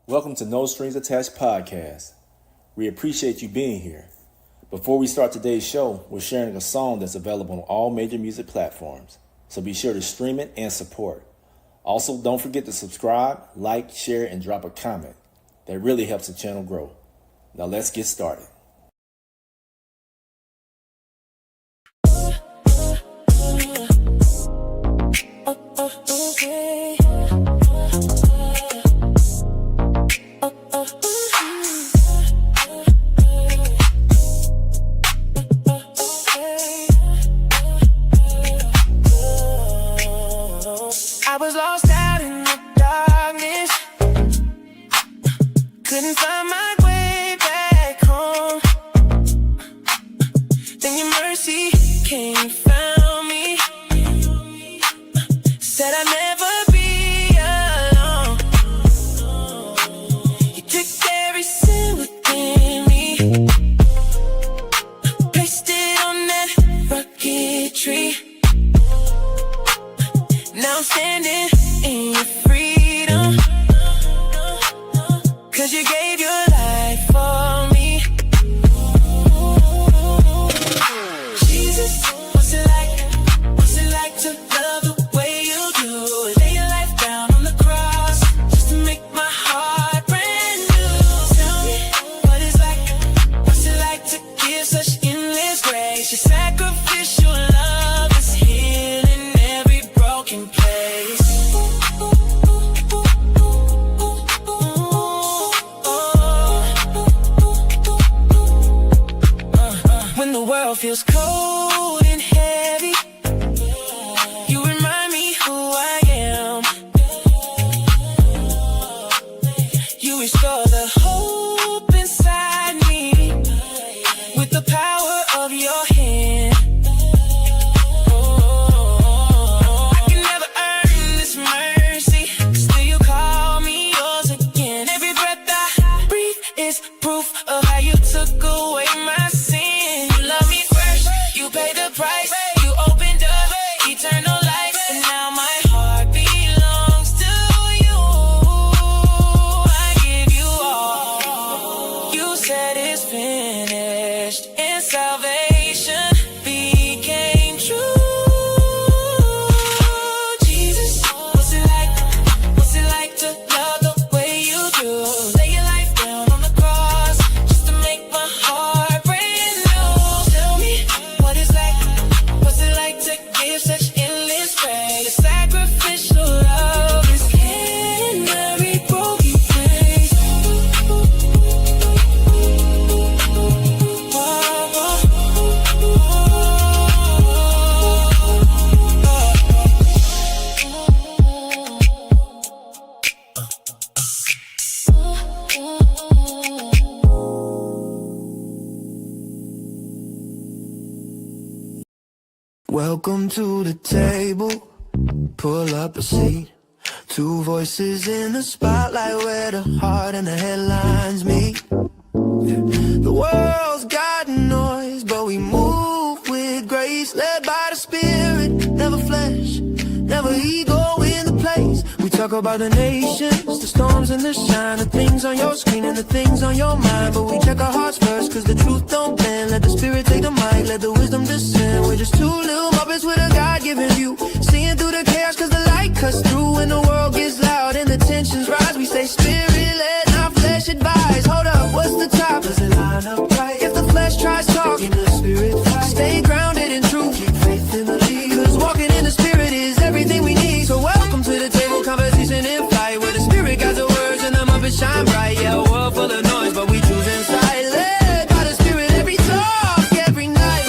Welcome to No Strings Attached podcast. We appreciate you being here. Before we start today's show, we're sharing a song that's available on all major music platforms, so be sure to stream it and support. Also, don't forget to subscribe, like, share, and drop a comment. That really helps the channel grow. Now let's get started. I was lost out in the darkness, couldn't find my way back home. Then your mercy came and found me, said I'd never be alone. You took every sin within me, placed it on that rugged tree. Now I'm standing in your freedom, 'cause you gave your life for me. Jesus, what's it like to love the way you do? Lay your life down on the cross just to make my heart brand new. Tell me what's it like to give such endless grace? Your sacrificial love is healing every broken place. When the world feels cold and heavy, you remind me who I am. You restore the hope inside me with the power of your hand. I can never earn this mercy, still you call me yours again. Every breath I breathe is proof of how you took away my sin. You love me first, you paid the price, you opened up eternal life, and now my heart belongs to you. I give you all. You said it's finished, and salvation became true. Jesus, what's it like to love the way you do? Lay your life down on the cross just to make my heart brand new. Tell me what's it like to give such endless praise? Sacrificial love is in every broken place. Welcome to the table, pull up a seat. Two voices in the spotlight where the heart and the headlines meet. The world's got noise, but we move with grace, led by the Spirit, never flesh, never ego in the place. We talk about the nations, the storms and the shine, the things on your screen and the things on your mind. But we check our hearts first, 'cause the truth don't bend. Let the Spirit take the mic, let the wisdom descend. We're just two little puppets with a God-given view, seeing through the chaos 'cause the light cuts through. When the world gets loud and the tensions rise, we stay Spirit-led, not flesh advised. Hold up, what's the top? Does it line up right? If the flesh tries talking, the Spirit flies. Stay grounded in truth, keep faith in the lead, 'cause walking in the Spirit is everything we need. So welcome to the table, conversation in flight, where the Spirit guides the words and the muppets shine bright. Yeah, a world full of noise, but we choose inside, led by the Spirit every talk, every night.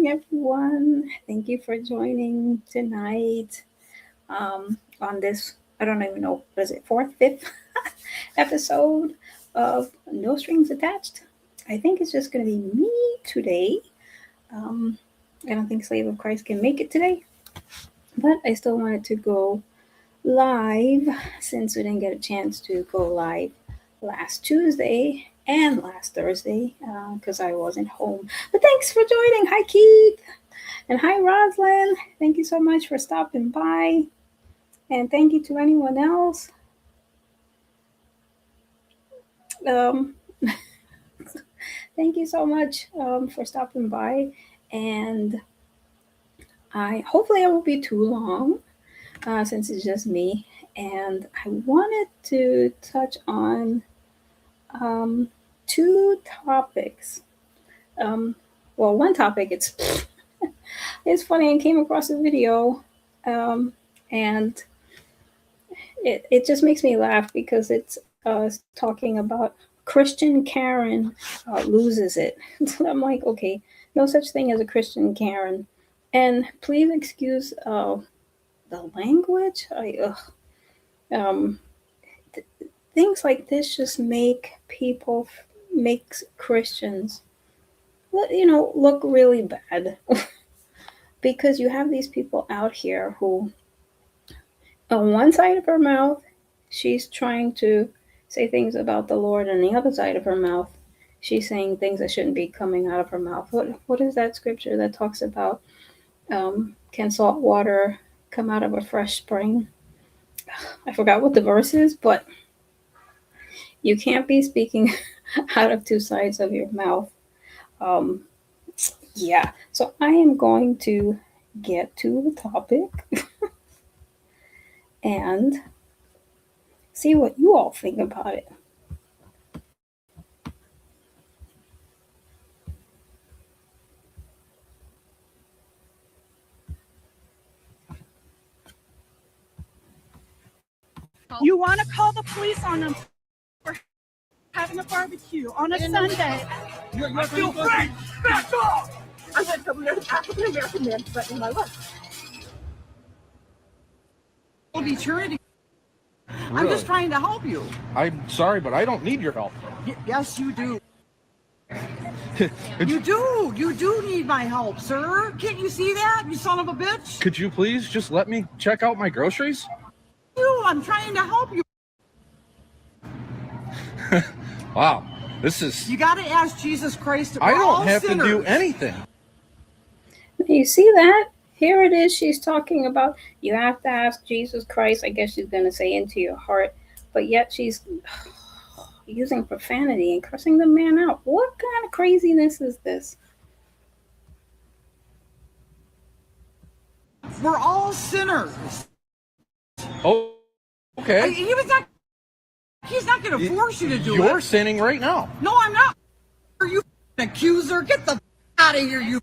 everyone. Thank you for joining tonight on this, I don't even know, was it fourth, fifth episode of No Strings Attached? I think it's just going to be me today. I don't think Slave of Christ can make it today, but I still wanted to go live since we didn't get a chance to go live last Tuesday and last Thursday because I wasn't home. But thanks for joining. Hi, Keith. And hi, Roslyn. Thank you so much for stopping by. And thank you to anyone else. Thank you so much for stopping by. And hopefully I won't be too long since it's just me. And I wanted to touch on two topics. Well, one topic, it's funny. I came across a video and it just makes me laugh because it's talking about Christian Karen loses it. So I'm like, okay, no such thing as a Christian Karen. And please excuse the language. Things like this just make Christians, look really bad. Because you have these people out here who, on one side of her mouth, she's trying to say things about the Lord, and the other side of her mouth, she's saying things that shouldn't be coming out of her mouth. What is that scripture that talks about can salt water come out of a fresh spring? I forgot what the verse is, but you can't be speaking out of two sides of your mouth. Yeah, so I am going to get to the topic and see what you all think about it. You want to call the police on them for having a barbecue on a Sunday? I feel free! Back off! I had some African American men threatening my life. Eternity. Really? I'm just trying to help you. I'm sorry, but I don't need your help. Yes, you do. You do need my help, sir. Can't you see that, you son of a bitch? Could you please just let me check out my groceries? I'm trying to help you. Wow, this is... You got to ask Jesus Christ. I don't have to do anything. You see that? Here it is. She's talking about you have to ask Jesus Christ. I guess she's going to say into your heart, but yet she's using profanity and cursing the man out. What kind of craziness is this? We're all sinners. Oh, okay. He's not going to force you to do it. You're sinning right now. No, I'm not. Are you an accuser? Get the out of here, you.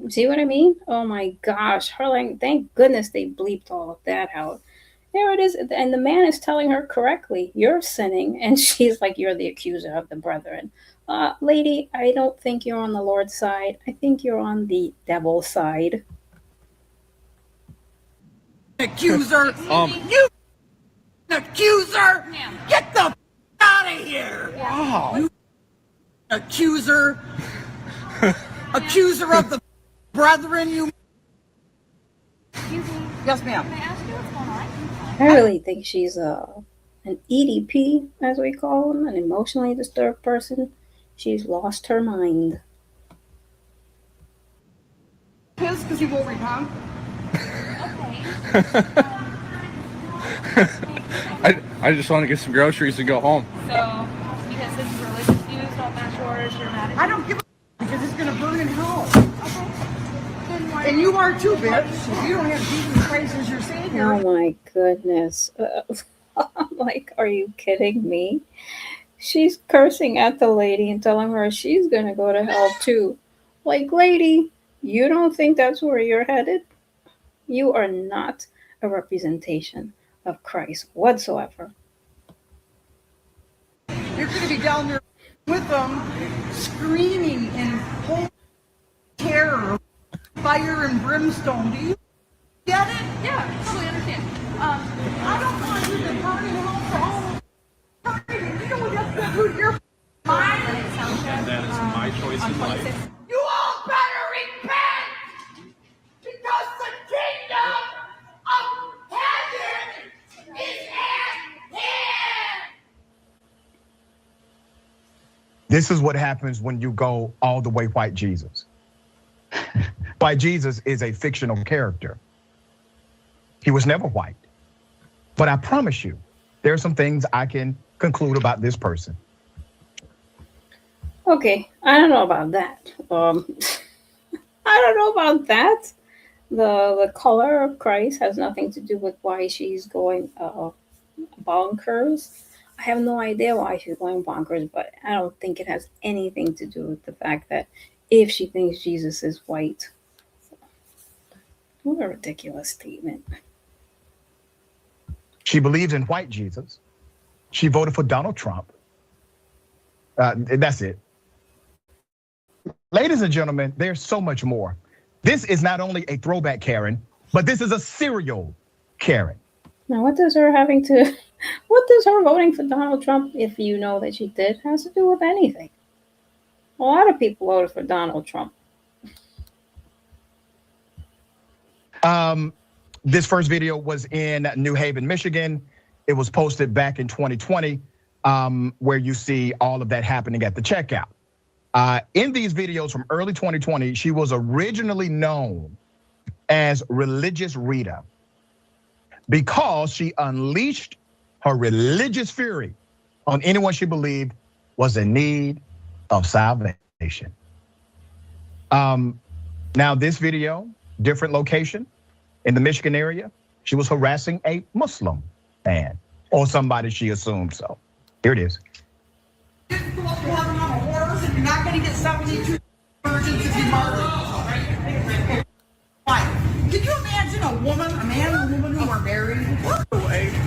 See what I mean? Oh my gosh. Thank goodness they bleeped all of that out. There it is. And the man is telling her correctly, you're sinning. And she's like, you're the accuser of the brethren. Lady, I don't think you're on the Lord's side. I think you're on the devil's side. Accuser. You accuser. Get the out of here. Wow. You accuser. Accuser of the brethren, you. Excuse me. Yes, ma'am. Can I ask you what's going on? I really think she's an EDP, as we call them, an emotionally disturbed person. She's lost her mind. His, because he won't repent. I just want to get some groceries and go home. So, because this is religious views, don't match yours, you're mad at I don't give a because it's going to burn in hell. Then why- And you are too, bitch. If you don't have Jesus Christ as your Savior. Oh my goodness. I'm like, are you kidding me? She's cursing at the lady and telling her she's going to go to hell too. Like, lady, you don't think that's where you're headed? You are not a representation of Christ whatsoever. You're going to be down there with them, screaming in holy terror, fire and brimstone. Do you get it? Yeah, totally understand. I don't want you to burn in hell for all eternity. You know what that's going to do to your mind? And that is my choice in life. You all better This is what happens when you go all the way white Jesus. White Jesus is a fictional character. He was never white. But I promise you, there are some things I can conclude about this person. Okay, I don't know about that. I don't know about that. The color of Christ has nothing to do with why she's going bonkers. I have no idea why she's going bonkers, but I don't think it has anything to do with the fact that if she thinks Jesus is white. What a ridiculous statement. She believes in white Jesus. She voted for Donald Trump. That's it. Ladies and gentlemen, there's so much more. This is not only a throwback Karen, but this is a serial Karen. Now, what does her voting for Donald Trump, if you know that she did, has to do with anything? A lot of people voted for Donald Trump. This first video was in New Haven, Michigan. It was posted back in 2020, where you see all of that happening at the checkout. In these videos from early 2020, she was originally known as Religious Rita because she unleashed her religious fury on anyone she believed was in need of salvation. Now this video, different location in the Michigan area, she was harassing a Muslim man or somebody she assumed so. Here it is. You're not going to get 72 virgins if you marry. Why? Can you imagine a man and a woman who are married?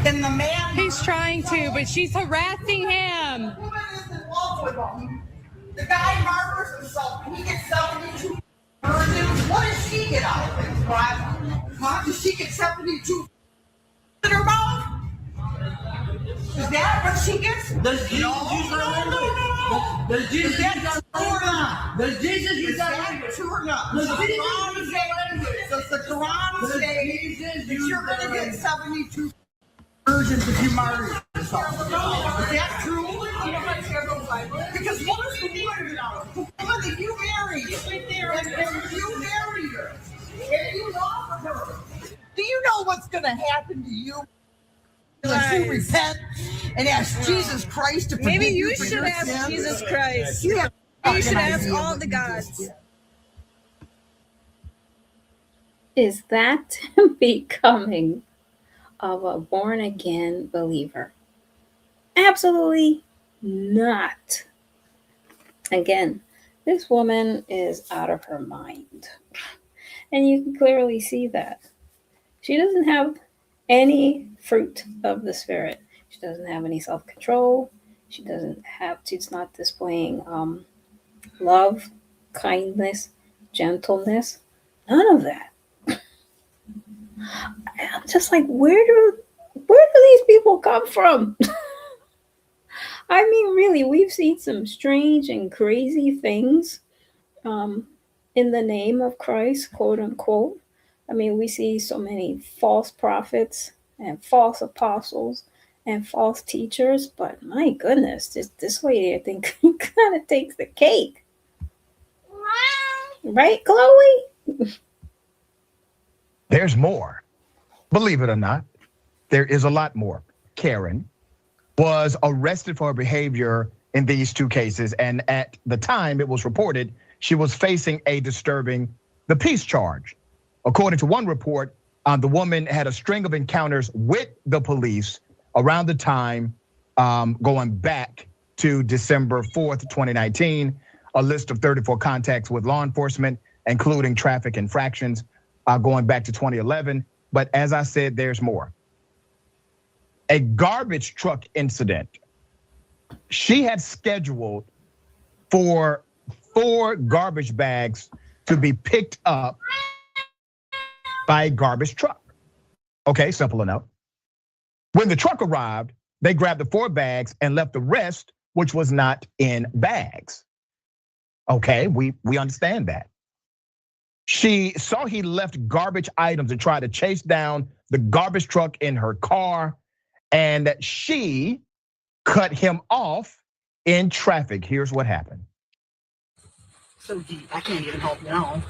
And the man... He's trying to, but she's harassing him. The woman is in love with him. The guy murders himself and he gets 72 virgins. What does she get out of it? Huh? Does she get 72 in her mouth? Is that what she gets? Does Jesus use her language? Does Jesus use her language? Does Jesus use her language? True or not? Does Does Jesus use her language? the Quran say that use you're going to her get language? 72 virgins if you marry yourself? Is that true? Because what is the woman now? The woman that you married, if you marry her, if you love her, do you know what's going to happen to you? Unless you repent and ask Jesus Christ to forgive Maybe you you for should your ask sins. Jesus Christ. You should ask all the gods. Is that becoming of a born again believer? Absolutely not. Again, this woman is out of her mind. And you can clearly see that. She doesn't have any fruit of the Spirit. She doesn't have any self-control. She's not displaying love, kindness, gentleness, none of that. I'm just like, where do these people come from? I mean, really, we've seen some strange and crazy things in the name of Christ, quote unquote. I mean, we see so many false prophets and false apostles and false teachers, but my goodness, this lady, I think, kind of takes the cake. Right, Chloe? There's more. Believe it or not, there is a lot more. Karen was arrested for her behavior in these two cases, and at the time it was reported she was facing a disturbing the peace charge. According to one report, the woman had a string of encounters with the police around the time going back to December 4th, 2019, a list of 34 contacts with law enforcement, including traffic infractions going back to 2011. But as I said, there's more. A garbage truck incident. She had scheduled for 4 garbage bags to be picked up by a garbage truck. Okay, simple enough. When the truck arrived, they grabbed the 4 bags and left the rest, which was not in bags. Okay, we understand that. She saw he left garbage items and tried to chase down the garbage truck in her car, and she cut him off in traffic. Here's what happened. So deep, I can't even help you now.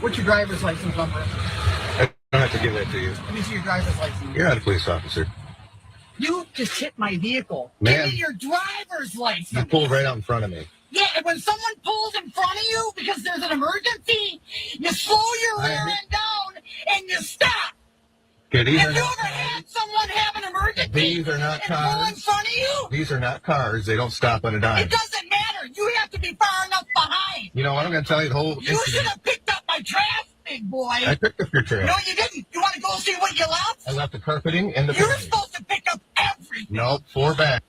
What's your driver's license number? I don't have to give that to you. Let me see your driver's license. You're not a police officer. You just hit my vehicle. Man. Give me your driver's license. You pulled right out in front of me. Yeah, and when someone pulls in front of you because there's an emergency, you slow your rear end down and you stop. Okay, Have you ever had someone have an emergency? These are not and pull in cars. front of you? These are not cars. They don't stop on a dime. It doesn't matter. You have to be far enough behind. You know what? I'm going to tell you the whole You incident. should have picked up my trash, big boy. I picked up your trash. No, you didn't. You want to go see what you left? I left the carpeting and the You're bedding. supposed to pick up everything. Nope, 4 bags.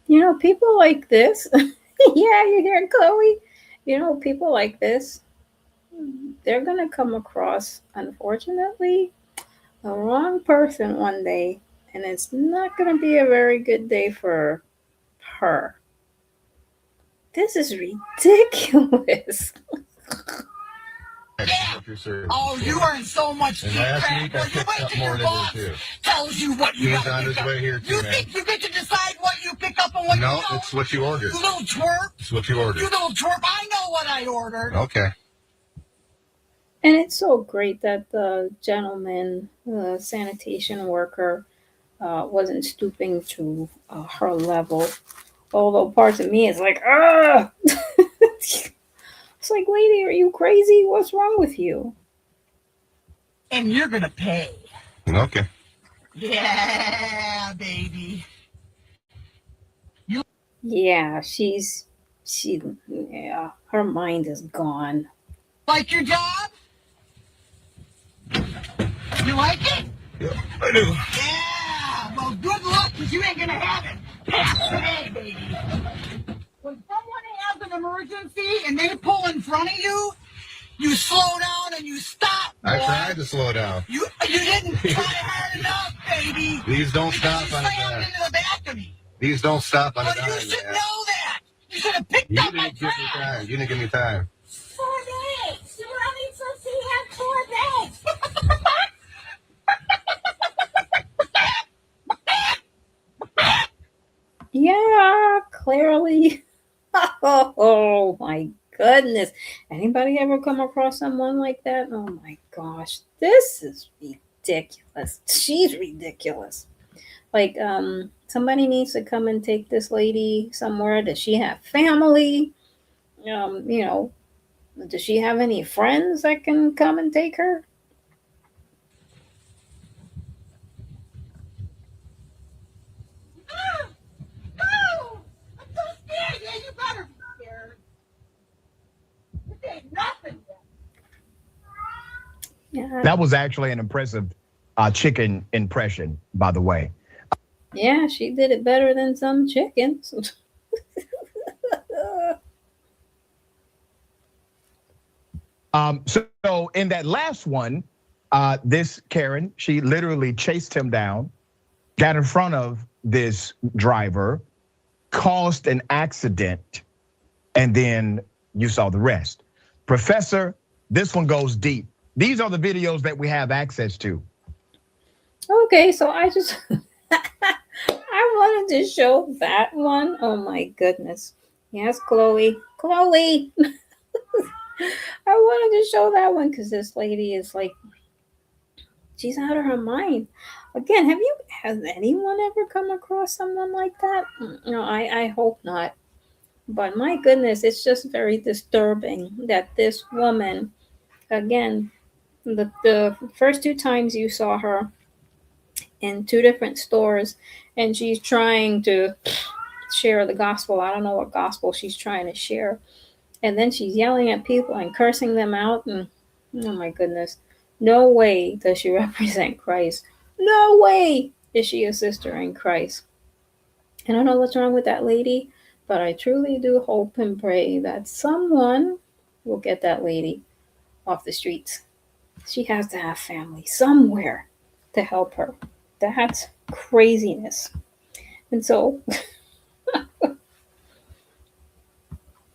You know, people like this. Yeah, you hear Chloe? You know, people like this, they're going to come across, unfortunately, the wrong person one day. And it's not going to be a very good day for her. This is ridiculous. Yeah. Oh, you are in so much deep And last crap. week I Well, you picked wait up till more your than boss you too. tells you what you He's got on to his pick up. way here too, You man. think you get to decide what you pick up and what No, you don't? it's what you ordered. You little twerp. It's what you ordered. You little twerp. I know what I ordered. Okay. And it's so great that the gentleman, the sanitation worker, wasn't stooping to her level. Although parts of me is like, ah! It's like, lady, are you crazy? What's wrong with you? And you're going to pay. Okay. Yeah, baby. Yeah, her mind is gone. Like your job? You like it? Yeah, I do. Yeah. Well, good luck, because you ain't going to have it. Pass today, baby. When someone has an emergency and they pull in front of you, you slow down and you stop. I boy. tried to slow down. You didn't try hard enough, baby. These don't Because stop you on a slammed dime. into the back of me. These don't stop on a Well, dime, you should man. know that. You should have picked You up my didn't give me trash. time. You didn't give me time. 4 days. You were only supposed to have 4 days. Yeah, clearly. Oh my goodness. Anybody ever come across someone like that? Oh my gosh. This is ridiculous. She's ridiculous. Like, somebody needs to come and take this lady somewhere. Does she have family? Does she have any friends that can come and take her? No! I'm so scared. Yeah, you better be scared. This ain't nothing yet. Yeah. That was actually an impressive chicken impression, by the way. Yeah, she did it better than some chickens. So in that last one, this Karen, she literally chased him down, got in front of this driver, caused an accident, and then you saw the rest. Professor, this one goes deep. These are the videos that we have access to. Okay, so I just I wanted to show that one. Oh my goodness. Yes, Chloe. Chloe. I wanted to show that one because this lady is like, she's out of her mind. Again, has anyone ever come across someone like that? No, I hope not. But my goodness, it's just very disturbing that this woman, again, the first 2 times you saw her in 2 different stores, and she's trying to share the gospel. I don't know what gospel she's trying to share. And then she's yelling at people and cursing them out. And oh my goodness, no way does she represent Christ. No way is she a sister in Christ. I don't know what's wrong with that lady, but I truly do hope and pray that someone will get that lady off the streets. She has to have family somewhere to help her. That's craziness. And so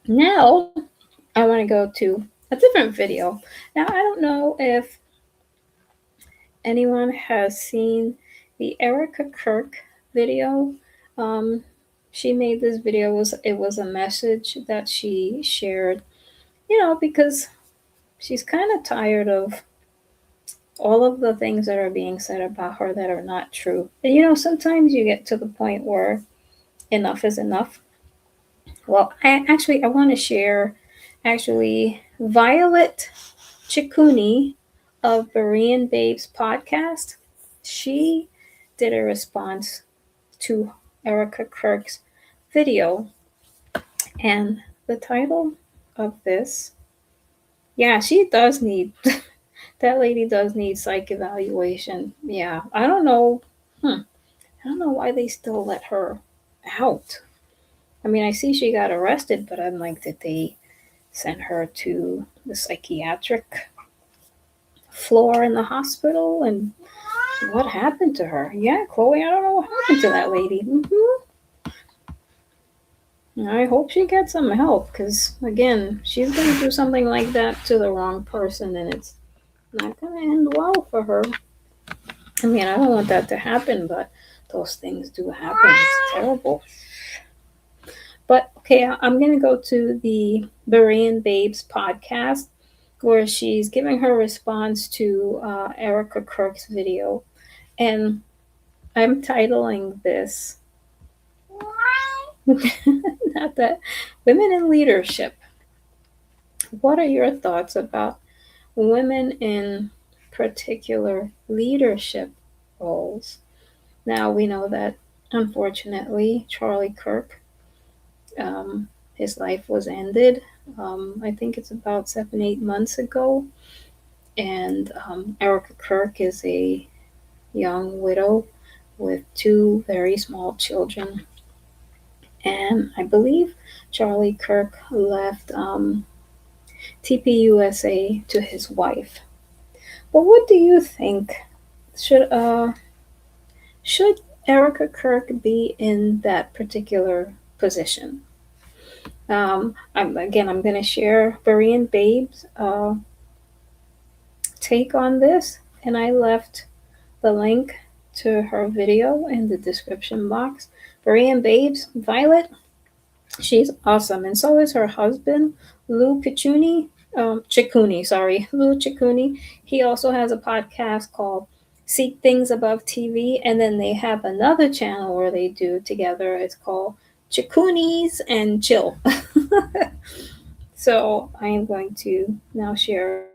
now I want to go to a different video. Now, I don't know if anyone has seen the Erica Kirk video. she made this video. It was a message that she shared, you know, because she's kind of tired of all of the things that are being said about her that are not true. And you know, sometimes you get to the point where enough is enough. Well, I want to share actually Violet Chikuni of Berean Babes podcast. She did a response to Erica Kirk's video, and the title of this, yeah, she does need that lady does need psych evaluation. Yeah, I don't know. I don't know why they still let her out. I mean, I see she got arrested, but I'm like, did they send her to the psychiatric floor in the hospital? And what happened to her? Yeah, Chloe, I don't know what happened to that lady. I hope she gets some help because, again, she's going to do something like that to the wrong person and it's not going to end well for her. I mean, I don't want that to happen, but those things do happen. It's terrible. But okay, I'm going to go to the Berean Babes podcast where she's giving her response to Erica Kirk's video. And I'm titling this not that women in leadership. What are your thoughts about women in particular leadership roles? Now we know that unfortunately Charlie Kirk, his life was ended. I think it's about 7-8 months ago, and Erica Kirk is a young widow with 2 very small children. And I believe Charlie Kirk left TPUSA to his wife. But what do you think? Should Erica Kirk be in that particular position? I'm going to share Berean Babes' take on this, and I left the link to her video in the description box. Berean Babes, Violet, she's awesome, and so is her husband, Lou Ciccuni. Lou Ciccuni. He also has a podcast called Seek Things Above TV, and then they have another channel where they do together. It's called Ciccuni's and Chill. So I am going to now share.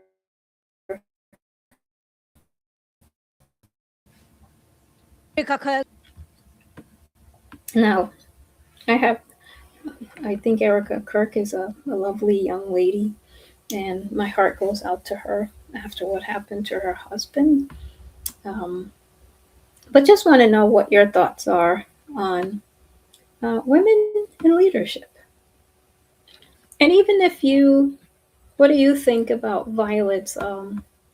Now, I think Erica Kirk is a lovely young lady, and my heart goes out to her after what happened to her husband. But just want to know what your thoughts are on women in leadership. And even if what do you think about Violet's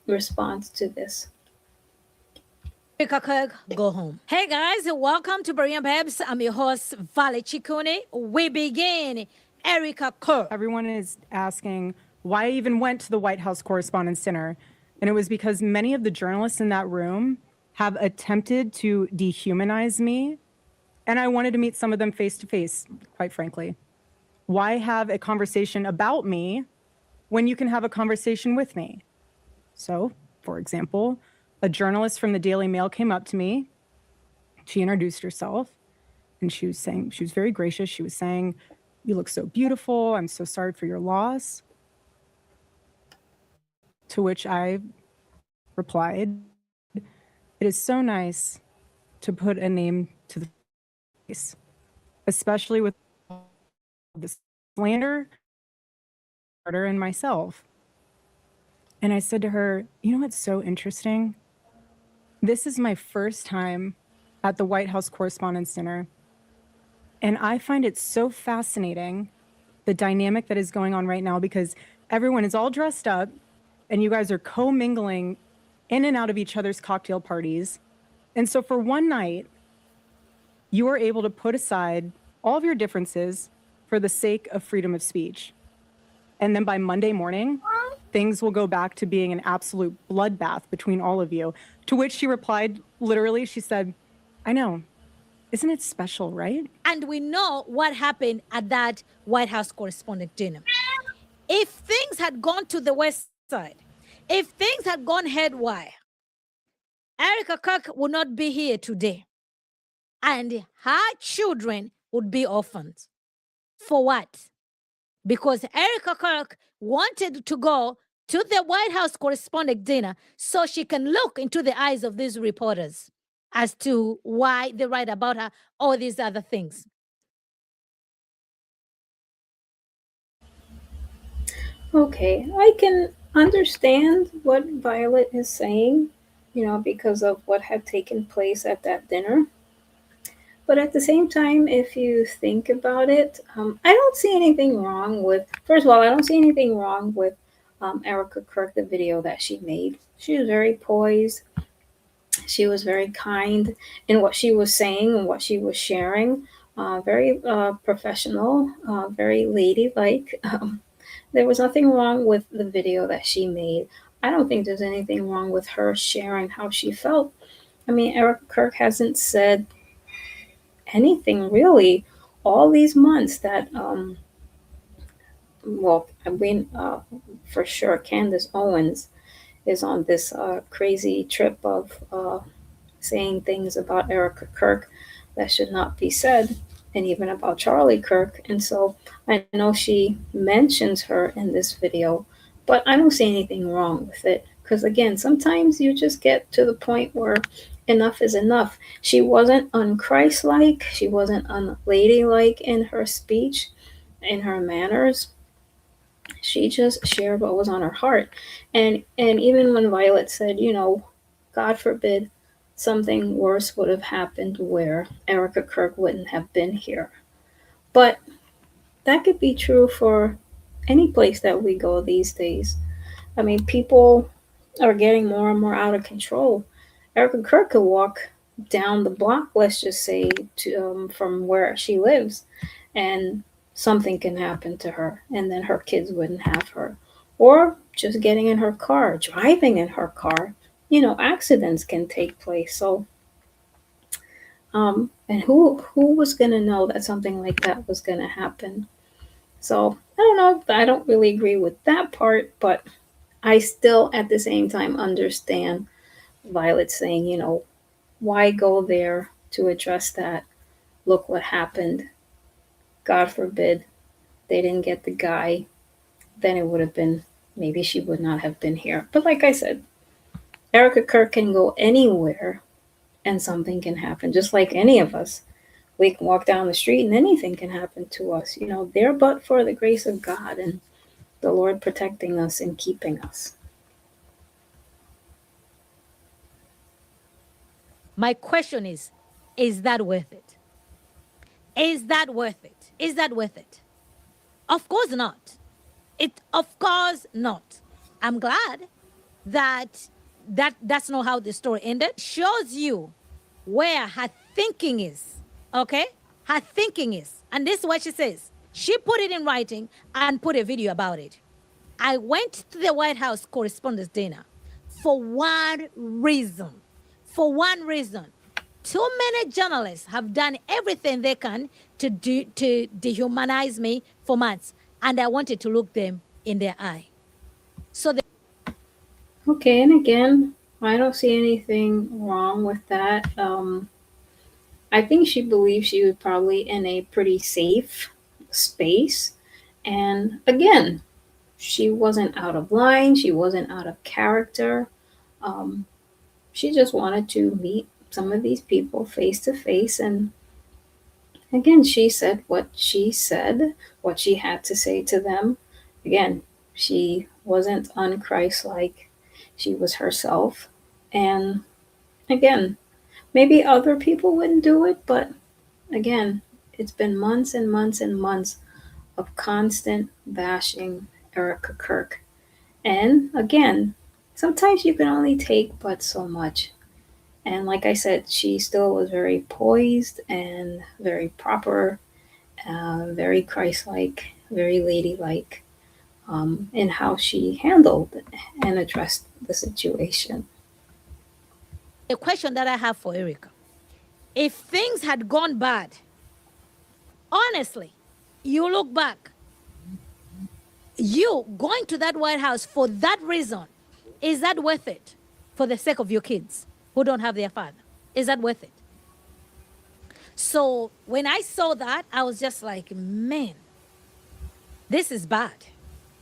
response to this? Go home. Hey guys, welcome to Berean Babes. I'm your host, Vale Chikune. We begin. Erica Kirk. Everyone is asking why I even went to the White House Correspondents' Dinner. And it was because many of the journalists in that room have attempted to dehumanize me. And I wanted to meet some of them face to face, quite frankly. Why have a conversation about me when you can have a conversation with me? So, for example, a journalist from the Daily Mail came up to me. She introduced herself, and she was very gracious. She was saying, "You look so beautiful. I'm so sorry for your loss." To which I replied, "It is so nice to put a name to the face, especially with the slander, and myself." And I said to her, "You know what's so interesting? This is my first time at the White House Correspondents' Dinner, and I find it so fascinating, the dynamic that is going on right now, because everyone is all dressed up, and you guys are co-mingling in and out of each other's cocktail parties. And so for one night, you are able to put aside all of your differences for the sake of freedom of speech. And then by Monday morning, things will go back to being an absolute bloodbath between all of you." To which she replied, literally, she said, "I know. Isn't it special, right? And we know what happened at that White House correspondent dinner. If things had gone to the west side, if things had gone headwire, Erica Kirk would not be here today. And her children would be orphans. For what? Because Erica Kirk wanted to go to the White House correspondent dinner so she can look into the eyes of these reporters as to why they write about her, all these other things. Okay, I can understand what Violet is saying, because of what had taken place at that dinner. But at the same time, if you think about it, I don't see anything wrong with, first of all, I don't see anything wrong with Erica Kirk, the video that she made. She was very poised. She was very kind in what she was saying and what she was sharing. Very professional, very ladylike. There was nothing wrong with the video that she made. I don't think there's anything wrong with her sharing how she felt. I mean, Erica Kirk hasn't said anything really all these months that well, I mean, for sure Candace Owens is on this crazy trip of saying things about Erica Kirk that should not be said, and even about Charlie Kirk. And so I know she mentions her in this video, but I don't see anything wrong with it. Because again, sometimes you just get to the point where enough is enough. She wasn't unchristlike, she wasn't unladylike in her speech, in her manners. She just shared what was on her heart. And even when Violet said, God forbid something worse would have happened where Erica Kirk wouldn't have been here. But that could be true for any place that we go these days. I mean, people are getting more and more out of control. Erica Kirk could walk down the block, let's just say, from where she lives, and something can happen to her, and then her kids wouldn't have her. Or just getting in her car, driving in her car, accidents can take place. So, and who was gonna know that something like that was gonna happen? So I don't know. I don't really agree with that part, but I still, at the same time, understand Violet saying, why go there to address that? Look what happened. God forbid they didn't get the guy, then it would have been, maybe she would not have been here. But like I said, Erica Kirk can go anywhere and something can happen, just like any of us. We can walk down the street and anything can happen to us, there but for the grace of God and the Lord protecting us and keeping us. My question is that worth it? Is that worth it? Is that worth it? Of course not. Of course not. I'm glad that's not how the story ended. Shows you where her thinking is. Okay? Her thinking is. And this is what she says. She put it in writing and put a video about it. I went to the White House correspondence dinner for one reason. For one reason. Too many journalists have done everything they can to dehumanize me for months, and I wanted to look them in their eye. So okay, and again, I don't see anything wrong with that. I think she believed she was probably in a pretty safe space, and again, she wasn't out of line. She wasn't out of character. She just wanted to meet some of these people face to face. And again, she said what she said, what she had to say to them. Again, she wasn't unchristlike. She was herself. And again, maybe other people wouldn't do it, but again, it's been months and months and months of constant bashing Erica Kirk. And again, sometimes you can only take but so much. And like I said, she still was very poised and very proper, very Christ-like, very ladylike in how she handled and addressed the situation. a question that I have for Erica. If things had gone bad, honestly, you look back, you going to that White House for that reason, is that worth it for the sake of your kids who don't have their father? Is that worth it? So when I saw that, I was just like, man, this is bad.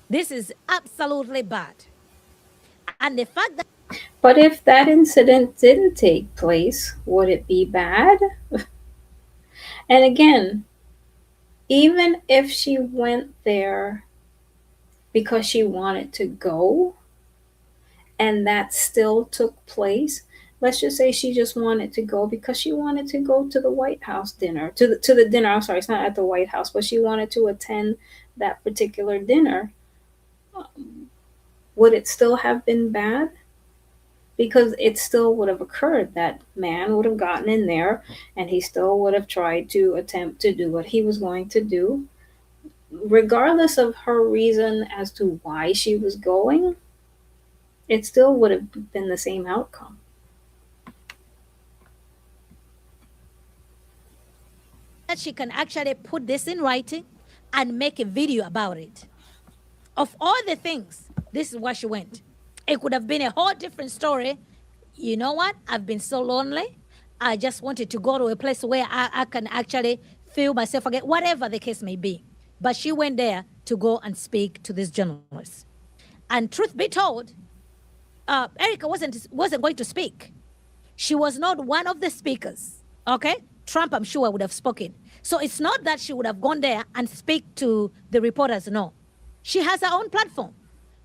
This is absolutely bad. And the fact that But if that incident didn't take place, would it be bad? And again, even if she went there because she wanted to go and that still took place, let's just say she just wanted to go because she wanted to go to the White House dinner, to the dinner. I'm sorry, it's not at the White House, but she wanted to attend that particular dinner. Would it still have been bad? Because it still would have occurred. That man would have gotten in there and he still would have tried to attempt to do what he was going to do. Regardless of her reason as to why she was going, it still would have been the same outcome. she can actually put this in writing and make a video about it. Of all the things, this is why she went. It could have been a whole different story. You know what? I've been so lonely. I just wanted to go to a place where I can actually feel myself again, whatever the case may be. But she went there to go and speak to this journalist. And truth be told, Erica wasn't going to speak. She was not one of the speakers. Okay? Trump, I'm sure, would have spoken. So it's not that she would have gone there and speak to the reporters. No. She has her own platform.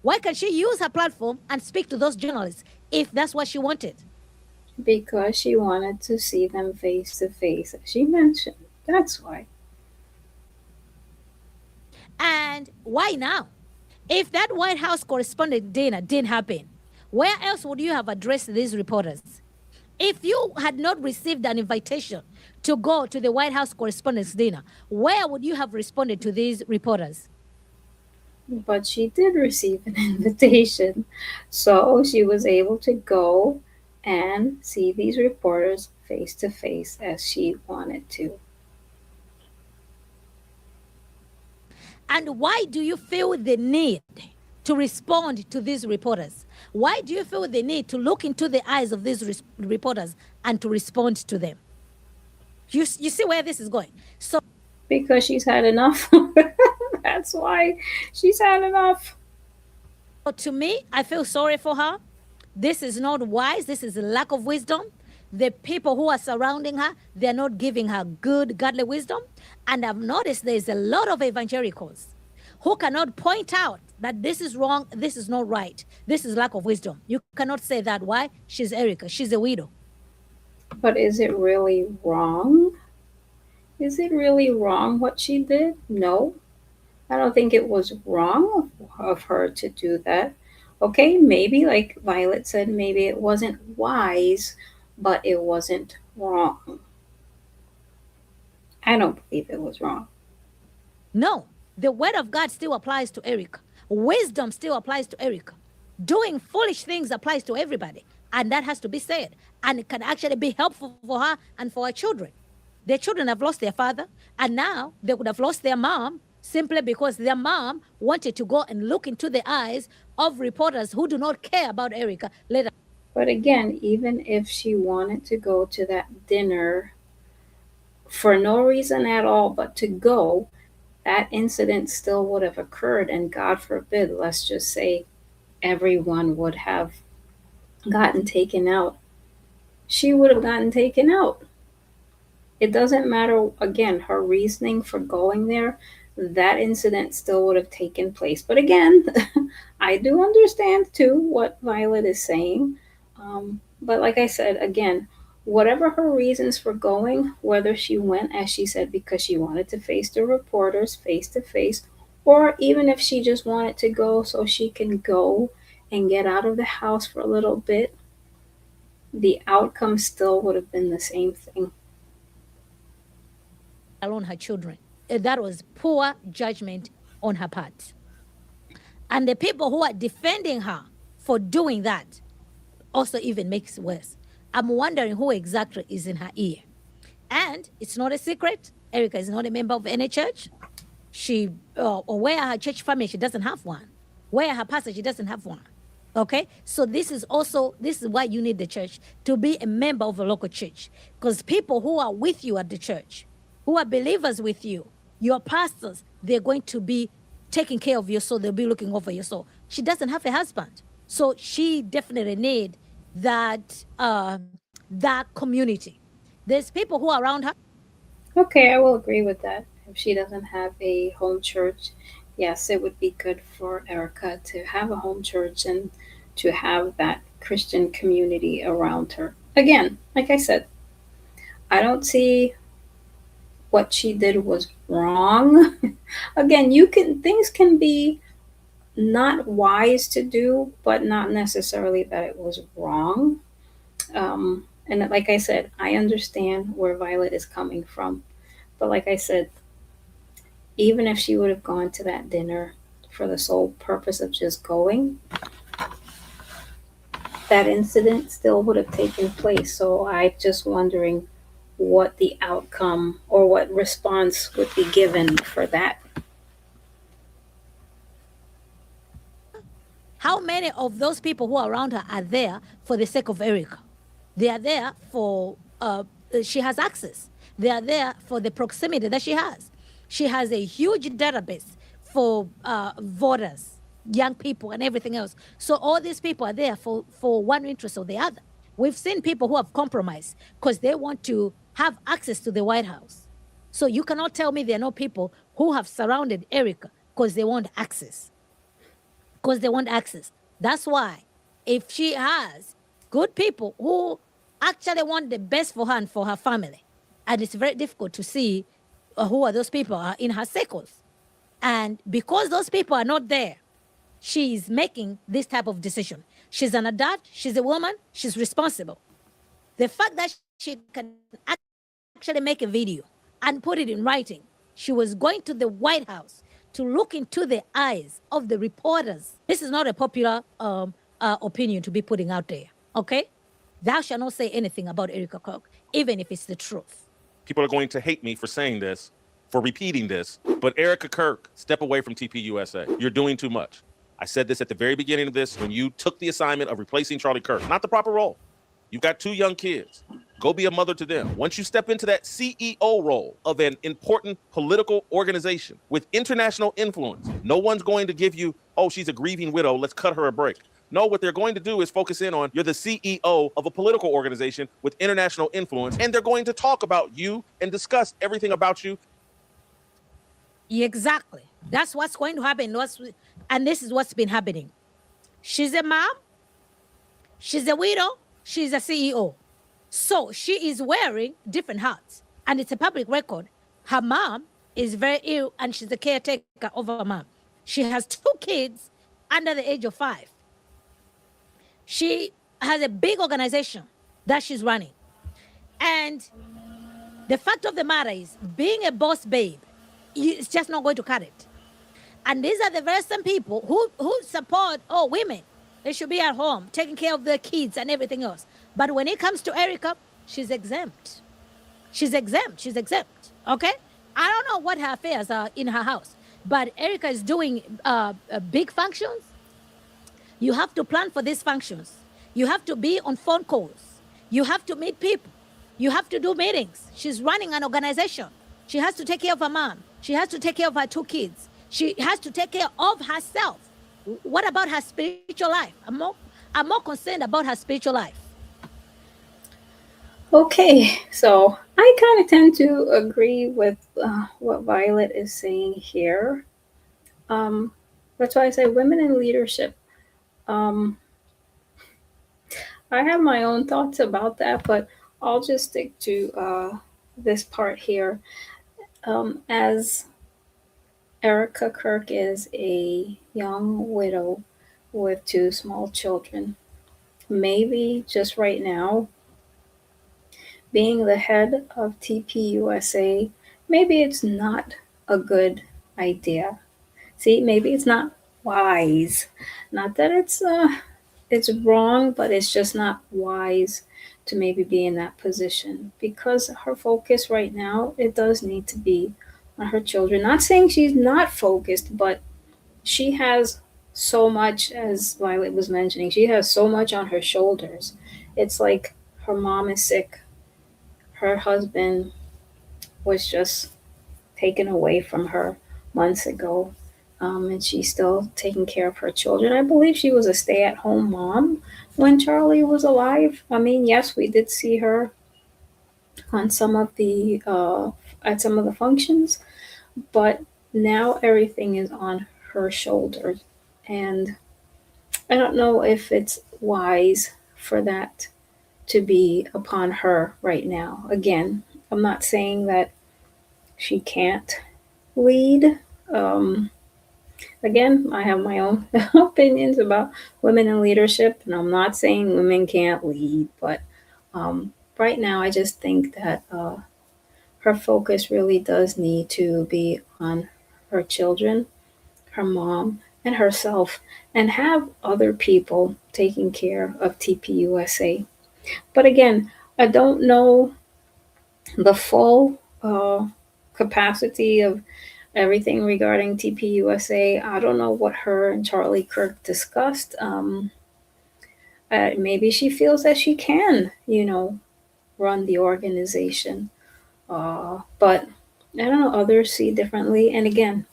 Why can't she use her platform and speak to those journalists if that's what she wanted? Because she wanted to see them face to face, as she mentioned. That's why. And why now? If that White House correspondent dinner didn't happen, where else would you have addressed these reporters? If you had not received an invitation to go to the White House correspondents' dinner, where would you have responded to these reporters? But she did receive an invitation. So she was able to go and see these reporters face to face as she wanted to. And why do you feel the need to respond to these reporters? Why do you feel the need to look into the eyes of these reporters and to respond to them? You see where this is going. So because she's had enough. That's why she's had enough. To me, I feel sorry for her. This is not wise. This is a lack of wisdom. The people who are surrounding her, they're not giving her good, godly wisdom. And I've noticed there's a lot of evangelicals who cannot point out that this is wrong, this is not right, this is lack of wisdom. You cannot say that. Why? She's Erica. She's a widow. But is it really wrong? Is it really wrong what she did? No. I don't think it was wrong of her to do that. Okay, maybe, like Violet said, maybe it wasn't wise, but it wasn't wrong. I don't believe it was wrong. No, the word of God still applies to Erica. Wisdom still applies to Erica. Doing foolish things applies to everybody. And that has to be said. And it can actually be helpful for her and for her children. Their children have lost their father, and now they would have lost their mom simply because their mom wanted to go and look into the eyes of reporters who do not care about Erica later. But again, even if she wanted to go to that dinner for no reason at all but to go, that incident still would have occurred. And God forbid, let's just say everyone would have gotten taken out. She would have gotten taken out. It doesn't matter, again, her reasoning for going there, that incident still would have taken place. But again, I do understand too what Violet is saying. But like I said, again, whatever her reasons for going, whether she went, as she said, because she wanted to face the reporters face to face, or even if she just wanted to go so she can go and get out of the house for a little bit, the outcome still would have been the same thing. Alone her children. That was poor judgment on her part. And the people who are defending her for doing that also even makes it worse. I'm wondering who exactly is in her ear. And it's not a secret. Erica is not a member of any church. She, or where her church family, she doesn't have one. Where her pastor, she doesn't have one. Okay, so this is why you need the church, to be a member of a local church, because people who are with you at the church, who are believers with you, your pastors, they're going to be taking care of your soul. They'll be looking over your soul. She doesn't have a husband, so she definitely need that that community. There's people who are around her. Okay, I will agree with that. If she doesn't have a home church, yes, it would be good for Erica to have a home church and to have that Christian community around her. Again, like I said, I don't see what she did was wrong. Again, things can be not wise to do, but not necessarily that it was wrong. And like I said, I understand where Violet is coming from. But like I said, even if she would have gone to that dinner for the sole purpose of just going, that incident still would have taken place. So I'm just wondering what the outcome or what response would be given for that. How many of those people who are around her are there for the sake of Erica? They are there for, she has access. They are there for the proximity that she has. She has a huge database for voters, young people, and everything else. So all these people are there for one interest or the other. We've seen people who have compromised because they want to have access to the White House. So you cannot tell me there are no people who have surrounded Erica because they want access. Because they want access. That's why if she has good people who actually want the best for her and for her family, and it's very difficult to see who are those people are in her circles. And because those people are not there, she is making this type of decision. She's an adult, she's a woman, she's responsible. The fact that she can actually make a video and put it in writing, she was going to the White House to look into the eyes of the reporters. This is not a popular opinion to be putting out there, okay? Thou shalt not say anything about Erica Kirk, even if it's the truth. People are going to hate me for saying this, for repeating this, but Erica Kirk, step away from TPUSA. You're doing too much. I said this at the very beginning of this when you took the assignment of replacing Charlie Kirk. Not the proper role. You've got 2 young kids. Go be a mother to them. Once you step into that CEO role of an important political organization with international influence, no one's going to give you, oh, she's a grieving widow, let's cut her a break. No, what they're going to do is focus in on you're the CEO of a political organization with international influence, and they're going to talk about you and discuss everything about you. Exactly. That's what's going to happen. And this is what's been happening. She's a mom. She's a widow. She's a CEO. So she is wearing different hats. And it's a public record. Her mom is very ill and she's the caretaker of her mom. She has 2 kids under the age of 5. She has a big organization that she's running. And the fact of the matter is, being a boss babe, it's just not going to cut it. And these are the very same people who support, women. They should be at home, taking care of their kids and everything else. But when it comes to Erica, she's exempt. She's exempt. Okay? I don't know what her affairs are in her house, but Erica is doing big functions. You have to plan for these functions. You have to be on phone calls. You have to meet people. You have to do meetings. She's running an organization. She has to take care of her mom. She has to take care of her 2 kids. She has to take care of herself. What about her spiritual life? I'm more concerned about her spiritual life. Okay, so I kind of tend to agree with what Violet is saying here. That's why I say women in leadership. I have my own thoughts about that, but I'll just stick to this part here. As Erica Kirk is a young widow with 2 small children, maybe just right now, being the head of TPUSA, maybe it's not a good idea. See, maybe it's not wise. Not that it's it's wrong, but it's just not wise to maybe be in that position, because her focus right now, it does need to be on her children. Not saying she's not focused, but she has so much, as Violet was mentioning, she has so much on her shoulders. It's like her mom is sick, her husband was just taken away from her months ago, and she's still taking care of her children. I believe she was a stay at home mom when Charlie was alive. I mean, yes, we did see her on some of the at some of the functions, but now everything is on her shoulders, and I don't know if it's wise for that to be upon her right now. Again, I'm not saying that she can't lead. Um, Again, I have my own opinions about women in leadership, and I'm not saying women can't lead, but right now I just think that her focus really does need to be on her children, her mom, and herself, and have other people taking care of TPUSA. But again, I don't know the full capacity of everything regarding TPUSA. I don't know what her and Charlie Kirk discussed. Maybe she feels that she can, run the organization. But I don't know, others see differently. And again,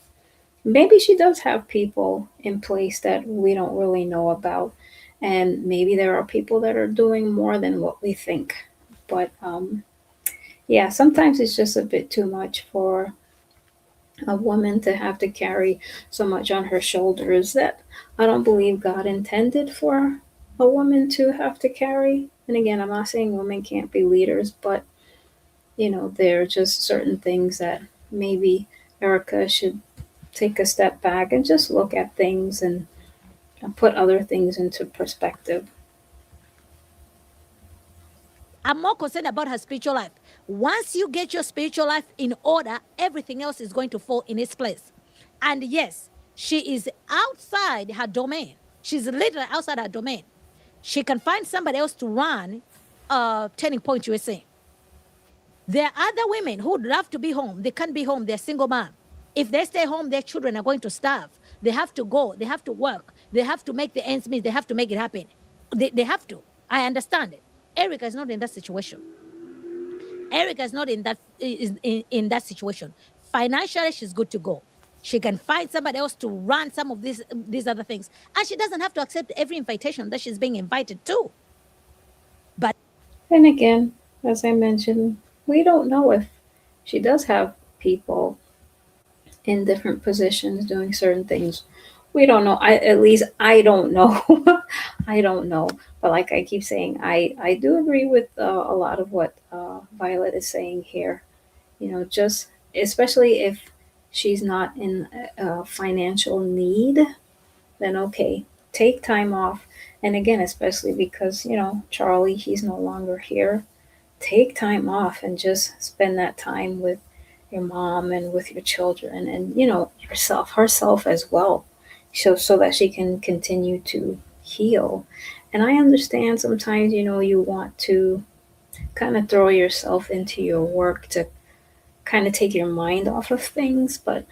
maybe she does have people in place that we don't really know about. And maybe there are people that are doing more than what we think. But yeah, sometimes it's just a bit too much for a woman to have to carry so much on her shoulders that I don't believe God intended for a woman to have to carry. And again, I'm not saying women can't be leaders, but there are just certain things that maybe Erica should take a step back and just look at things and put other things into perspective. I'm more concerned about her spiritual life. Once you get your spiritual life in order, everything else is going to fall in its place. And yes, she is outside her domain. She's literally outside her domain. She can find somebody else to run Turning Point USA. There are other women who would love to be home. They can't be home. They're single mom. If they stay home, their children are going to starve. They have to go. They have to work. They have to make the ends meet. They have to make it happen. They have to. I understand it. Erica is not in that situation. Erica is not in that situation. Financially, she's good to go. She can find somebody else to run some of these other things, and she doesn't have to accept every invitation that she's being invited to. But And again, as I mentioned, we don't know if she does have people in different positions doing certain things. We don't know. At least I don't know. I don't know. But like I keep saying, I do agree with a lot of what Violet is saying here. Just especially if she's not in financial need, then okay, take time off. And again, especially because Charlie, he's no longer here. Take time off and just spend that time with your mom and with your children and yourself, herself as well, so that she can continue to heal. And I understand sometimes you want to kind of throw yourself into your work to kind of take your mind off of things, but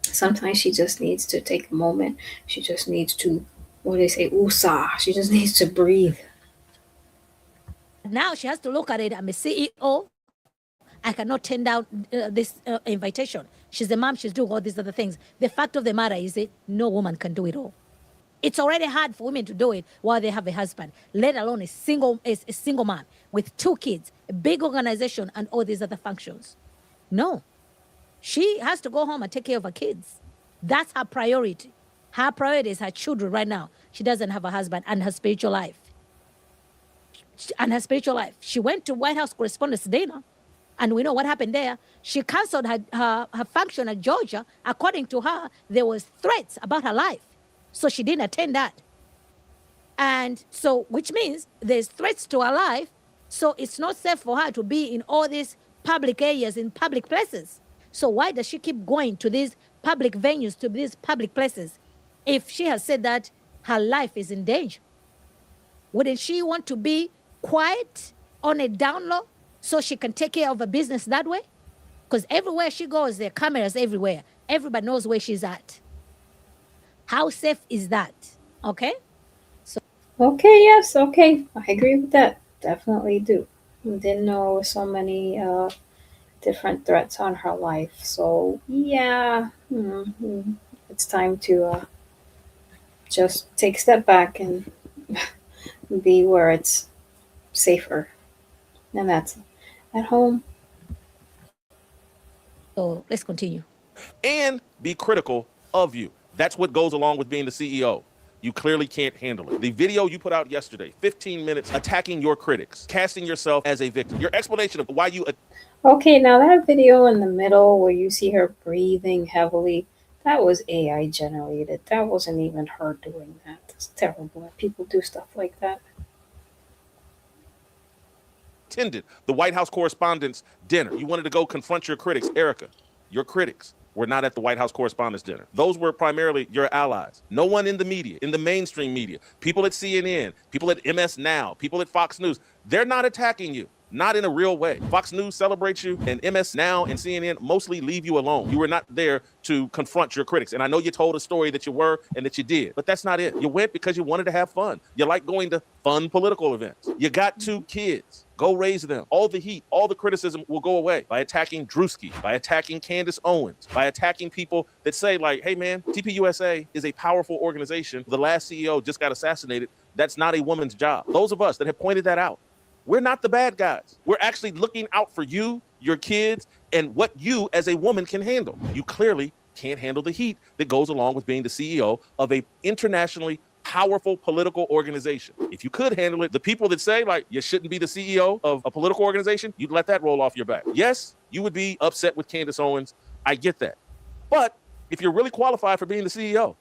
sometimes she just needs to take a moment. She just needs to, what do they say, USA. She just needs to breathe. now she has to look at it. I'm a CEO. I cannot turn down this invitation. She's a mom. She's doing all these other things. The fact of the matter is that no woman can do it all. It's already hard for women to do it while they have a husband, let alone a single mom with 2 kids, a big organization, and all these other functions. No. She has to go home and take care of her kids. That's her priority. Her priority is her children right now. She doesn't have a husband and her spiritual life. She went to White House Correspondents' Dinner, and we know what happened there. She canceled her function at Georgia. According to her, there was threats about her life. So she didn't attend that. And so, which means there's threats to her life. So it's not safe for her to be in all these public areas, in public places. So why does she keep going to these public venues, to these public places? If she has said that her life is in danger. Wouldn't she want to be quiet on a down low so she can take care of her business that way? Because everywhere she goes, there are cameras everywhere. Everybody knows where she's at. How safe is that? Okay? Okay, yes, okay. I agree with that. Definitely do. Didn't know so many different threats on her life. So, yeah, it's time to just take a step back and be where it's safer. And that's at home. So let's continue. And be critical of you. That's what goes along with being the CEO. You clearly can't handle it. The video you put out yesterday, 15 minutes attacking your critics, casting yourself as a victim. Your explanation of why you... Okay, now that video in the middle where you see her breathing heavily, that was AI generated. That wasn't even her doing that. It's terrible when people do stuff like that. Attended the White House Correspondents' Dinner. You wanted to go confront your critics. Erica, your critics were not at the White House Correspondents' Dinner. Those were primarily your allies. No one in the media, in the mainstream media, people at CNN, people at MS Now, people at Fox News, they're not attacking you. Not in a real way. Fox News celebrates you, and MS Now and CNN mostly leave you alone. You were not there to confront your critics. And I know you told a story that you were and that you did, but that's not it. You went because you wanted to have fun. You like going to fun political events. You got 2 kids. Go raise them. All the heat, all the criticism will go away by attacking Drewski, by attacking Candace Owens, by attacking people that say like, hey man, TPUSA is a powerful organization. The last CEO just got assassinated. That's not a woman's job. Those of us that have pointed that out, we're not the bad guys. We're actually looking out for you, your kids, and what you as a woman can handle. You clearly can't handle the heat that goes along with being the CEO of a internationally powerful political organization. If you could handle it, the people that say like you shouldn't be the CEO of a political organization, you'd let that roll off your back. Yes, you would be upset with Candace Owens. I get that. But if you're really qualified for being the CEO,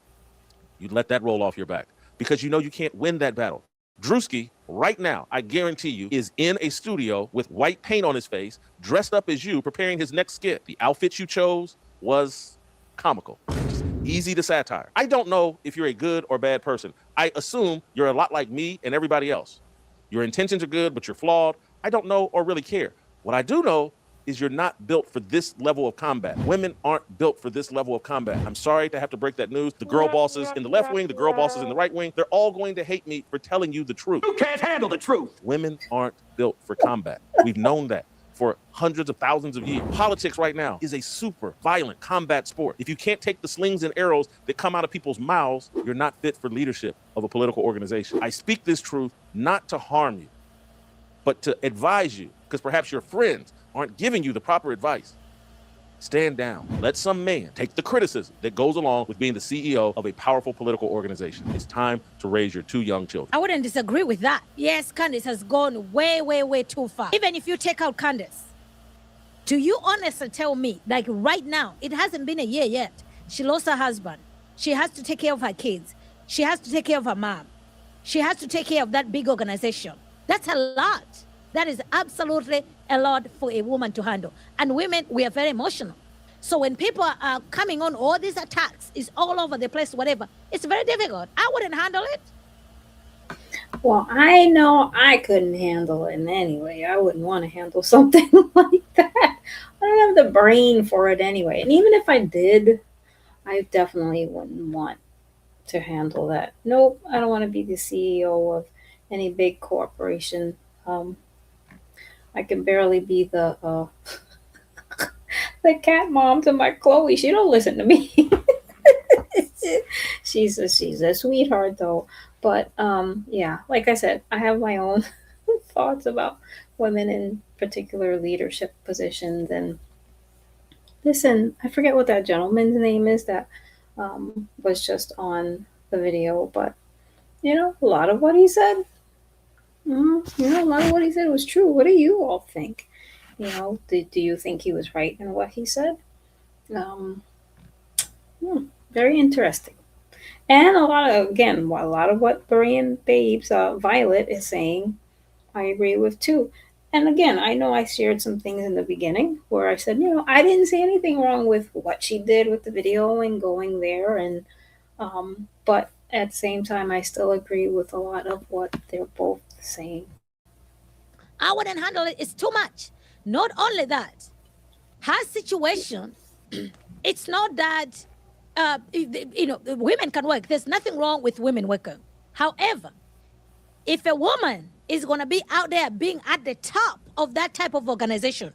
you'd let that roll off your back because you know you can't win that battle. Drewski, right now, I guarantee you, is in a studio with white paint on his face, dressed up as you, preparing his next skit. The outfit you chose was comical, just easy to satire. I don't know if you're a good or bad person. I assume you're a lot like me and everybody else. Your intentions are good, but you're flawed. I don't know or really care. What I do know is you're not built for this level of combat. Women aren't built for this level of combat. I'm sorry to have to break that news. The girl bosses in the left wing, the girl bosses in the right wing, they're all going to hate me for telling you the truth. You can't handle the truth. Women aren't built for combat. We've known that for hundreds of thousands of years. Politics right now is a super violent combat sport. If you can't take the slings and arrows that come out of people's mouths, you're not fit for leadership of a political organization. I speak this truth not to harm you, but to advise you, because perhaps your friends aren't giving you the proper advice. Stand down. Let some man take the criticism that goes along with being the CEO of a powerful political organization. It's time to raise your 2 young children. I wouldn't disagree with that. Yes, Candace has gone way, way, way too far. Even if you take out Candace, do you honestly tell me, like right now, it hasn't been a year yet. She lost her husband. She has to take care of her kids. She has to take care of her mom. She has to take care of that big organization. That's a lot. That is absolutely a lot for a woman to handle. And women, we are very emotional. So when people are coming on all these attacks, it's all over the place, whatever, it's very difficult. I wouldn't handle it. Well, I know I couldn't handle it in any way. I wouldn't want to handle something like that. I don't have the brain for it anyway. And even if I did, I definitely wouldn't want to handle that. Nope, I don't want to be the CEO of any big corporation. I can barely be the the cat mom to my Chloe. She don't listen to me. she's a sweetheart though. But yeah, like I said, I have my own thoughts about women in particular leadership positions. And listen, I forget what that gentleman's name is that was just on the video, but you know, a lot of what he said. You know, a lot of what he said was true. What do you all think? You know, do you think he was right in what he said? Very interesting. And a lot of what Korean Babes, Violet is saying, I agree with too. And again, I know I shared some things in the beginning where I said, you know, I didn't see anything wrong with what she did with the video and going there. And, but at the same time, I still agree with a lot of what they're both saying. I wouldn't handle it. It's too much. Not only that, her situation, it's not that, women can work. There's nothing wrong with women working. However, if a woman is going to be out there being at the top of that type of organization,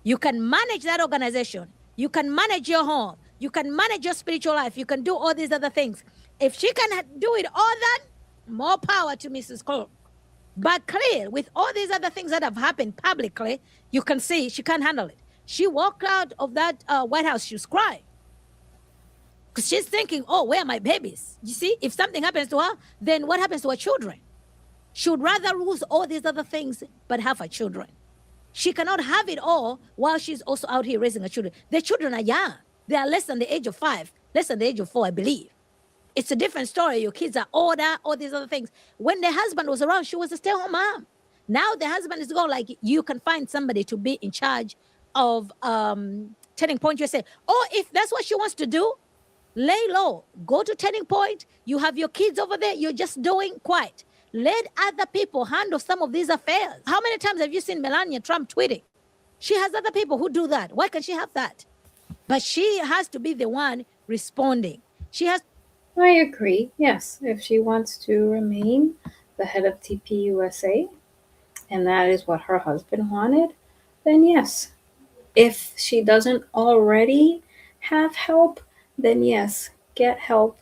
you can manage that organization. You can manage your home. You can manage your spiritual life. You can do all these other things. If she can do it all that, more power to Mrs. Cole. But clear, with all these other things that have happened publicly, you can see she can't handle it. She walked out of that White House, she was crying. Because she's thinking, oh, where are my babies? You see, if something happens to her, then what happens to her children? She would rather lose all these other things, but have her children. She cannot have it all while she's also out here raising her children. The children are young. They are less than the age of 5, less than the age of 4, I believe. It's a different story. Your kids are older, all these other things. When the husband was around, she was a stay-at-home mom. Now the husband is gone. Like, you can find somebody to be in charge of Turning Point USA. Or if that's what she wants to do, lay low. Go to Turning Point. You have your kids over there. You're just doing quiet. Let other people handle some of these affairs. How many times have you seen Melania Trump tweeting? She has other people who do that. Why can't she have that? But she has to be the one responding. She has. I agree. Yes, if she wants to remain the head of TPUSA, and that is what her husband wanted, then yes. If she doesn't already have help, then yes, get help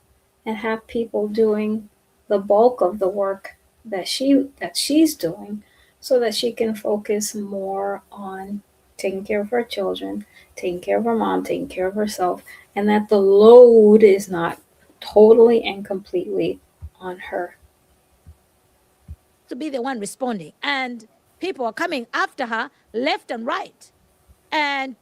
and have people doing the bulk of the work that she's doing, so that she can focus more on taking care of her children, taking care of her mom, taking care of herself, and that the load is not totally and completely on her. To be the one responding, and people are coming after her left and right. And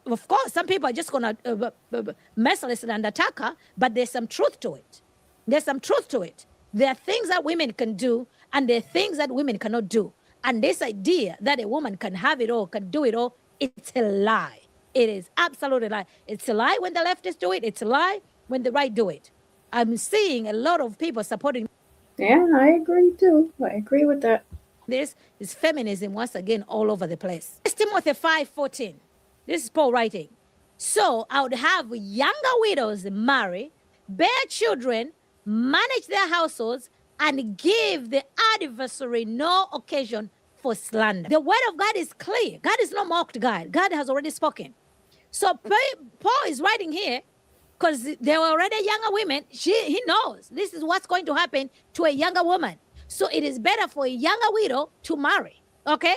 of course, some people are just going to merciless and attack her, but there's some truth to it. There's some truth to it. There are things that women can do, and there are things that women cannot do. And this idea that a woman can have it all, can do it all, it's a lie. It is absolutely a lie. It's a lie when the leftists do it. It's a lie when the right do it. I'm seeing a lot of people supporting. Yeah, I agree too. I agree with that. This is feminism once again all over the place. It's Timothy 5:14. This is Paul writing. So I would have younger widows marry, bear children, manage their households, and give the adversary no occasion for slander. The word of God is clear. God is not mocked God. God has already spoken. So Paul is writing here because there were already younger women. He knows this is what's going to happen to a younger woman. So it is better for a younger widow to marry, okay?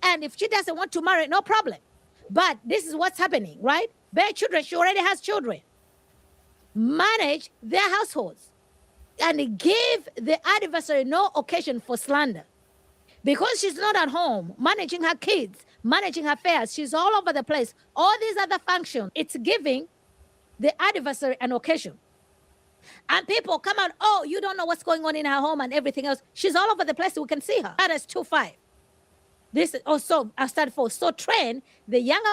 And if she doesn't want to marry, no problem. But this is what's happening, right? Bear children, she already has children. Manage their households and give the adversary no occasion for slander. Because she's not at home, managing her kids, managing her affairs, she's all over the place. All these other functions, it's giving the adversary an occasion. And people come out, oh, you don't know what's going on in her home and everything else. She's all over the place. We can see her. That is 2:5. This is also I started for. So train the younger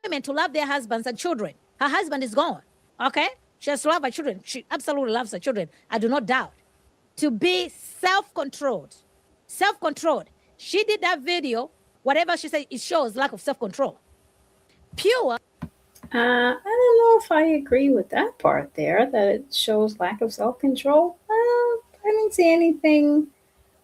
women to love their husbands and children. Her husband is gone. Okay? She has to love her children. She absolutely loves her children. I do not doubt. To be self-controlled. Self-controlled. She did that video. Whatever she said, it shows lack of self-control. Pure. I don't know if I agree with that part there, that it shows lack of self-control. I didn't see anything.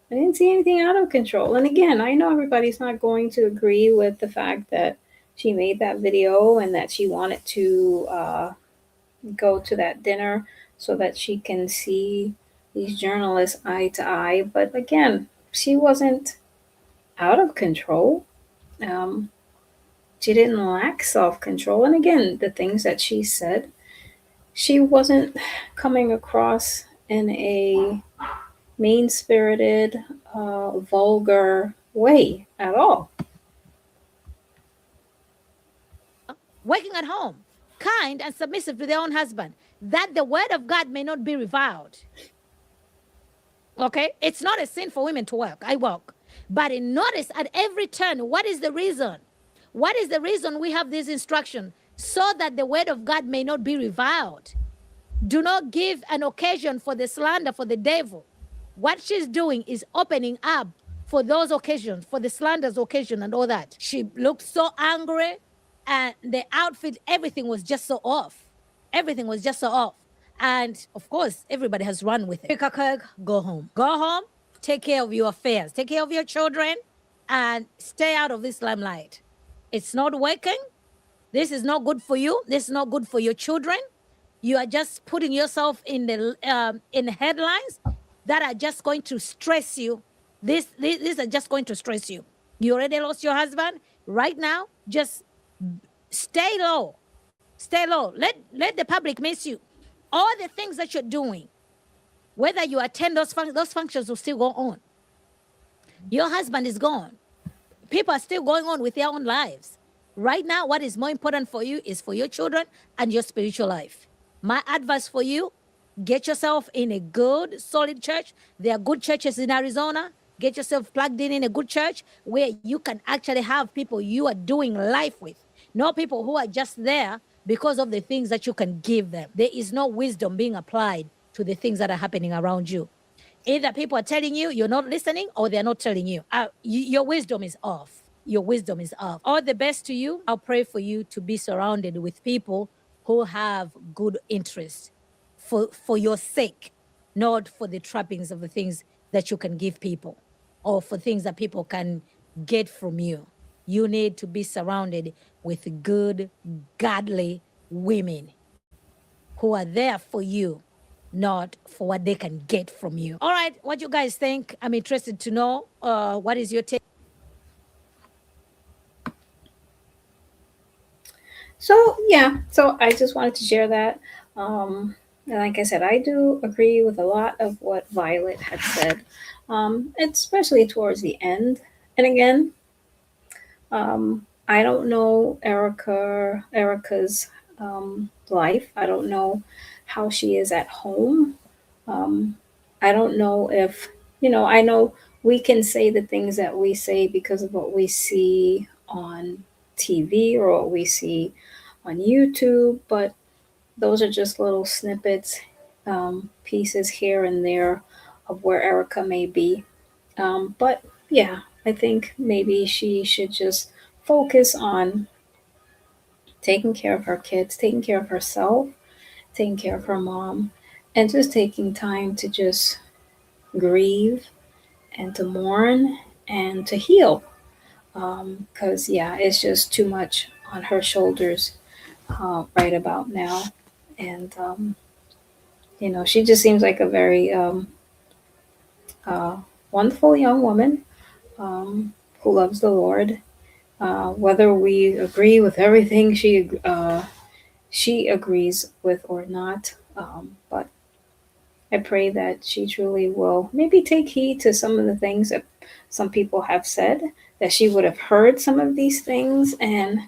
I didn't see anything out of control. And again, I know everybody's not going to agree with the fact that she made that video and that she wanted to go to that dinner so that she can see these journalists eye to eye. But again, she wasn't out of control. She didn't lack self-control. And again, the things that she said, she wasn't coming across in a mean-spirited, vulgar way at all. Working at home, kind and submissive to their own husband, that the word of God may not be reviled. Okay? It's not a sin for women to work. I work. But notice at every turn, what is the reason? What is the reason we have this instruction? So that the word of God may not be reviled. Do not give an occasion for the slander, for the devil. What she's doing is opening up for those occasions, for the slander's occasion and all that. She looked so angry, and the outfit, everything was just so off. Everything was just so off. And of course, everybody has run with it. Go home. Go home, take care of your affairs, take care of your children, and stay out of this limelight. It's not working. This is not good for you. This is not good for your children. You are just putting yourself in the headlines that are just going to stress you. These are just going to stress you. You already lost your husband. Right now, just stay low. Stay low. Let the public miss you. All the things that you're doing, whether you attend those functions will still go on. Your husband is gone. People are still going on with their own lives. Right now, what is more important for you is for your children and your spiritual life. My advice for you, get yourself in a good, solid church. There are good churches in Arizona. Get yourself plugged in a good church where you can actually have people you are doing life with. Not people who are just there because of the things that you can give them. There is no wisdom being applied to the things that are happening around you. Either people are telling you you're not listening, or they're not telling you. Your wisdom is off. Your wisdom is off. All the best to you. I'll pray for you to be surrounded with people who have good interests for your sake, not for the trappings of the things that you can give people or for things that people can get from you. You need to be surrounded with good, godly women who are there for you, not for what they can get from you. All right, what you guys think? I'm interested to know. What is your take? So yeah, so I just wanted to share that. And like I said, I do agree with a lot of what Violet had said, especially towards the end. And again, I don't know Erica's life. I don't know how she is at home. I don't know if, I know we can say the things that we say because of what we see on TV or what we see on YouTube, but those are just little snippets, pieces here and there of where Erica may be. But yeah, I think maybe she should just focus on taking care of her kids, taking care of herself, taking care of her mom, and just taking time to just grieve and to mourn and to heal. Because, yeah, it's just too much on her shoulders right about now. And, she just seems like a very wonderful young woman who loves the Lord. Whether we agree with everything she agrees with or not, but I pray that she truly will maybe take heed to some of the things that some people have said, that she would have heard some of these things and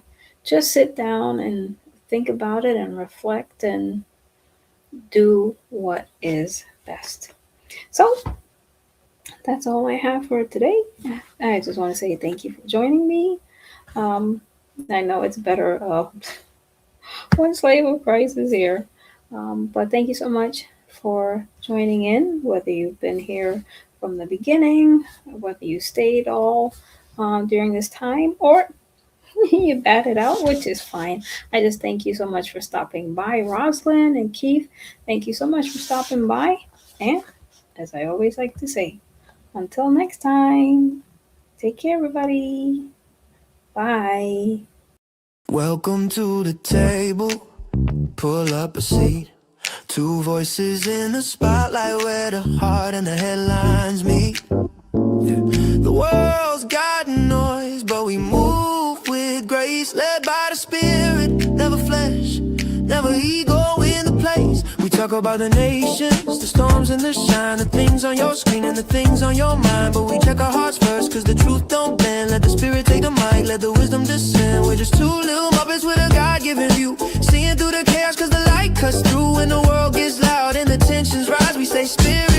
just sit down and think about it and reflect and do what is best. So that's all I have for today. I just want to say thank you for joining me. I know it's better one slave of Christ is here. But thank you so much for joining in, whether you've been here from the beginning, whether you stayed all during this time, or you batted out, which is fine. I just thank you so much for stopping by. Rosalind and Keith, thank you so much for stopping by. And as I always like to say, until next time, take care, everybody. Bye. Welcome to the table. Pull up a seat. Two voices in the spotlight where the heart and the headlines meet. The world's got noise, but we move with grace, led by the Spirit, never flesh, never ego in the place. We talk about the nations, the storms and the shine, the things on your screen and the things on your mind. But we check our hearts first, cause the truth don't bend. Let the Spirit take the mic, let the wisdom descend. We're just two little Muppets with a God-given view, seeing through the chaos cause the light cuts through. When the world gets loud and the tensions rise, we say Spirit